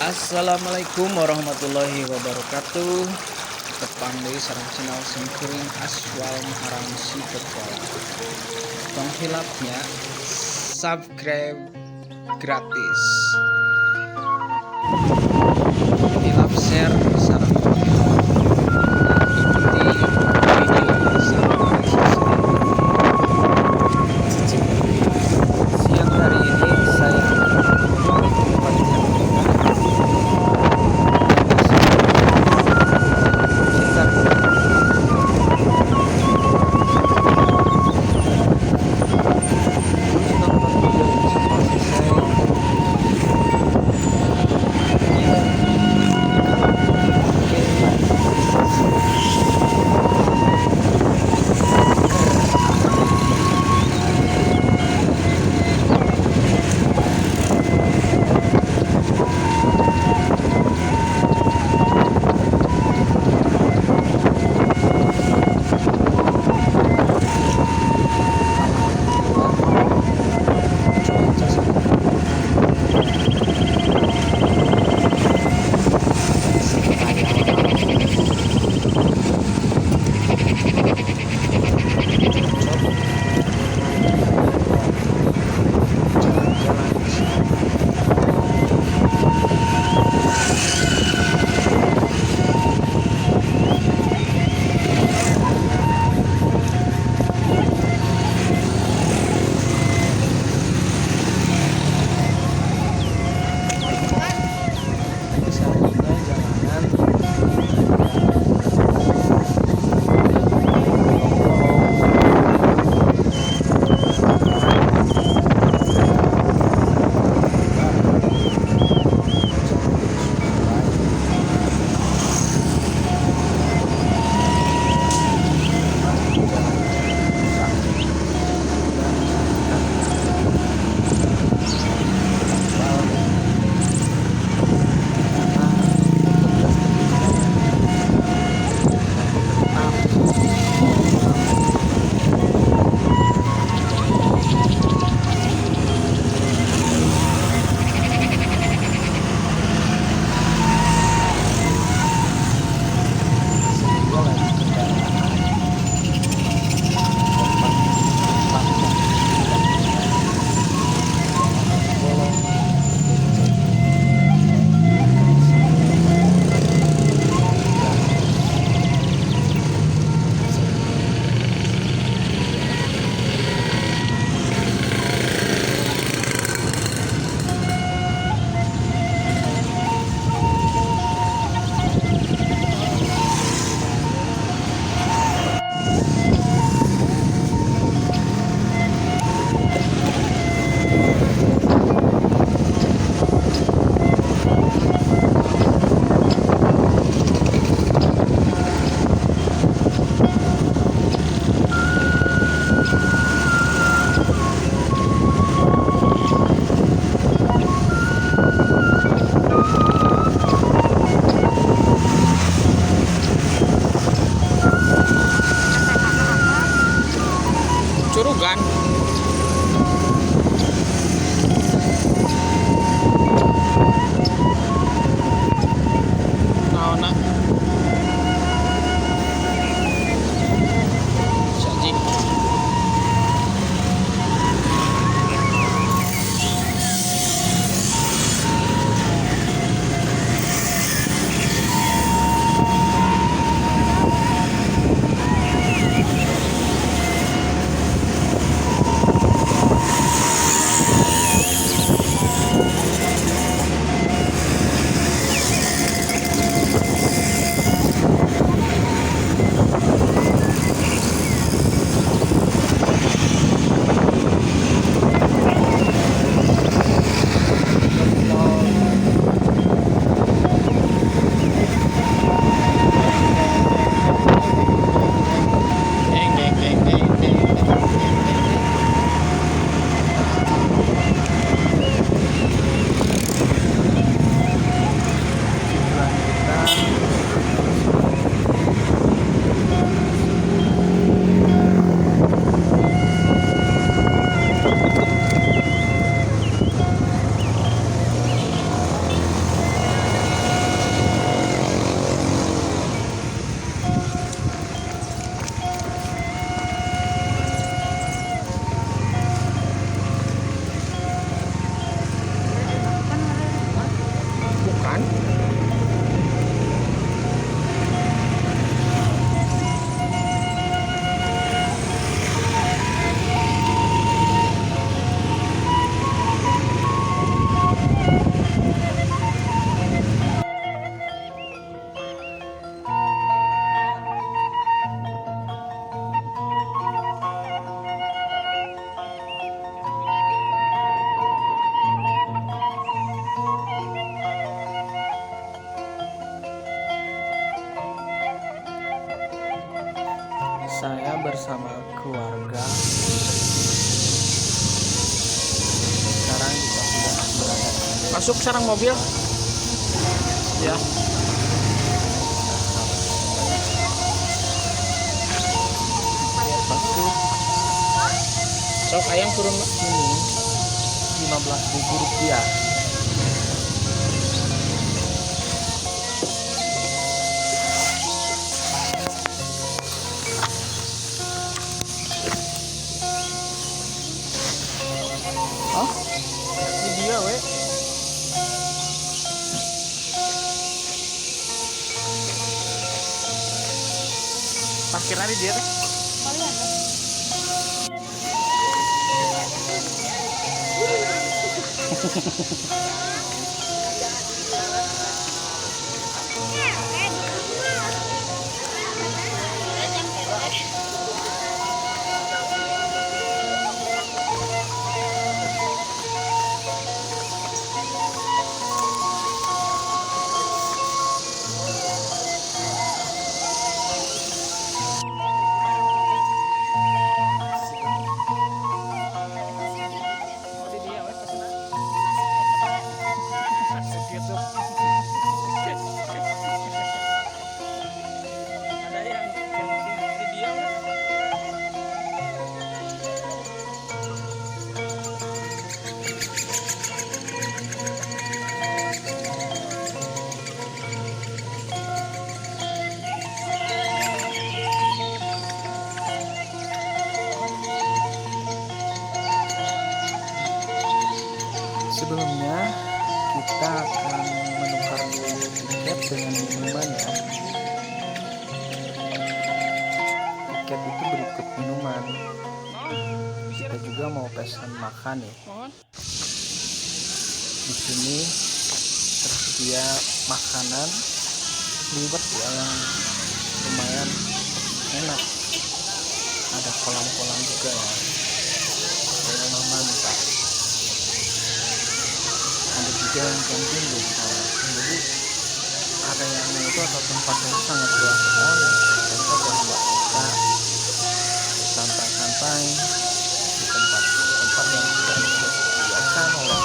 Assalamualaikum warahmatullahi wabarakatuh. Tepang deui sareng channel Singkuring Aswal Muharam Sipetwala. Penghilapnya subscribe gratis. Hilap share sareng ikuti video sampai selesai. Siang hari ini saya Oke, bersama keluarga. Sekarang kita sudah berada di Masuk sarang mobil. Ya. masuk Sok ayam turun. ini 15.000 rupiah. Oh. Ini dia we. Parkiran di dia teh. Oh di dia we kesana. Gitu. Ada yang di dia we. Sebelumnya kita akan menukar dulu tiket dengan minuman ya. Tiket itu berikut minuman. Kita juga mau pesan makan ya. Mohon. Di sini tersedia makanan liwet ya yang lumayan enak. Ada kolam-kolam juga ya. Memang mantap. Ada juga yang camping di sana. Jadi areanya itu atau tempat yang sangat luas sekali. Cocok lah buat kita santai-santai di tempat yang sudah disediakan oleh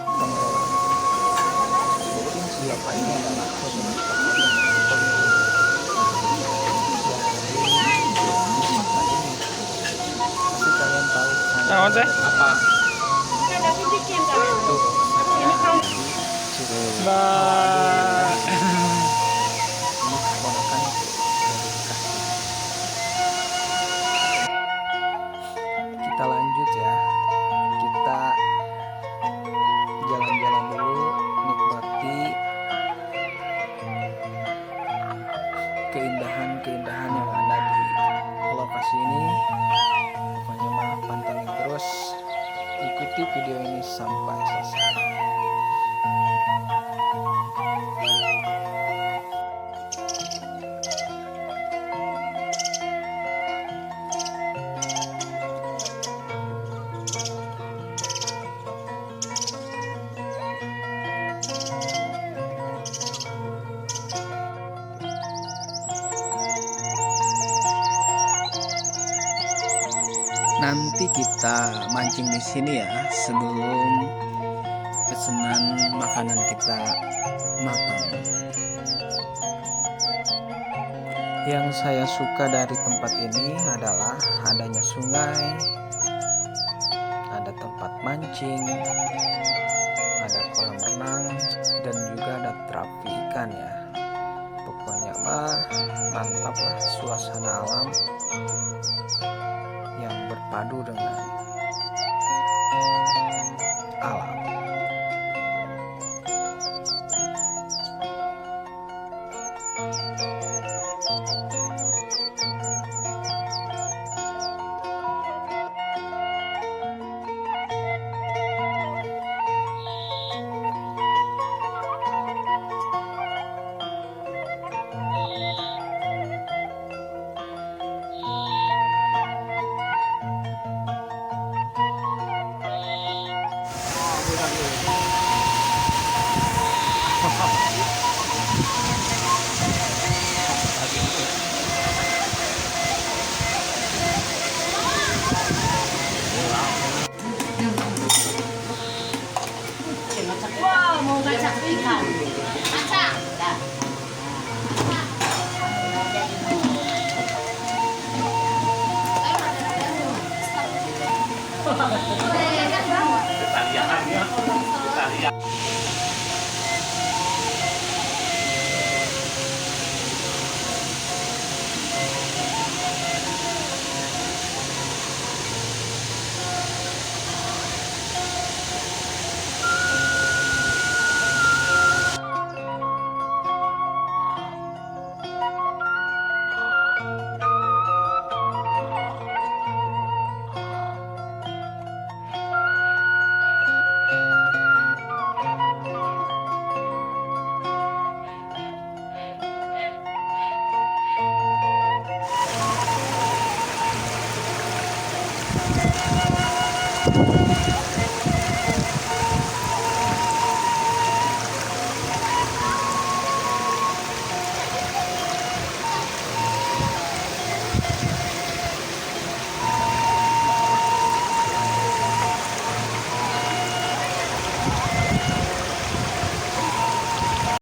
pengelola. Mungkin siapa ini adalah pemilik wisata ini. Pasti kalian tahu Naon teh? apa itu Cireu. Mbak. Ini keponakan dari kasih. Kita lanjut ya. Kita jalan-jalan dulu, nikmati keindahan-keindahan yang ada di lokasi ini. Pokoknya mah pantengin terus, ikuti video ini sampai selesai. Nanti kita mancing di sini ya sebelum pesanan makanan kita matang. Yang saya suka dari tempat ini adalah adanya sungai, ada tempat mancing, ada kolam renang, dan juga ada terapi ikan ya. Pokoknya mah mantap lah, suasana alam yang berpadu dengan alam. mau ngacak ikan. Ngacak. Dah. Kita lihat.